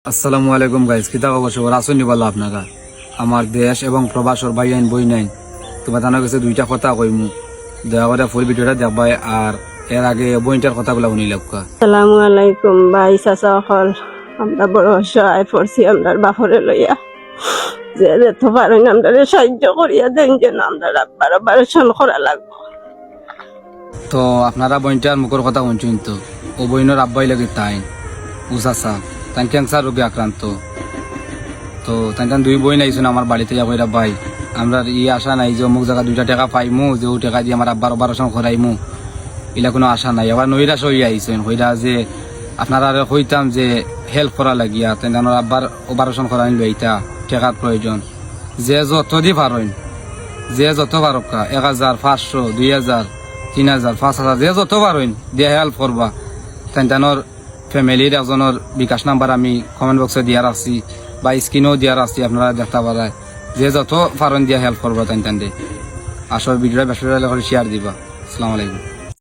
আসসালামু আলাইকুম গাইজ, কিতা খবর? আসুন বলো আপনারা আমার দেশ এবং প্রবাসর ভাই আইন বই নাই। তোমার জানা গেছে দুইটা কথা কইমু, দয়া করে ফুল ভিডিওটা দেখবাই আর এর আগে বইটার কথাগুলো শুনি লাগা। আসসালামু আলাইকুম ভাই চাচা সকল, আমরা বড় সহায় পড়ছি আমরা বাপরে লইয়া, যে যেত পারেন আমরা সাহায্য করিয়া দেন, যেন আমরা আব্বার অপারেশন করা লাগবো। তো আপনারা বইটার মুখের কথা শুনছেন, তো ও বইনের আব্বাই লাগে তাই উসাসা তাই ক্যান্সার রোগে আক্রান্ত। তো তাই দুই বই নাইছেন আমার বাড়িতে যা কইরা ভাই আমরা আশা নাই যে অমুক জায়গা 2টা টাকা পাইমু, যে ও টাকা দিয়ে আমার আব্বার অপারেশন করাইমু, এলা কোনো আশা নাই। আবার নৈরাশ হইয়া আইছেন হইরা যে আপনারা কইতাম যে হেল্প করা লাগিয়া তাই আব্বার অপারেশন করাই লইতা টাকার প্রয়োজন, যে যত দি পারেন, যে যত পারকা 1000, 500, 2000, 3000, 5000, যে যত পারেন দিয়ে হেল্প করবা। তাই ফ্যামিলির একজনের বিকাশ নাম্বার আমি কমেন্ট বক্সে দিয়া রাখছি বা স্ক্রিনেও দিয়া রাখছি, আপনারা দেখতে পারেন। যে যত পারেন দিয়ে হেল্প করবা তাই আসলে ভিডিওটা বেশি শেয়ার দিবা। আসসালামু আলাইকুম।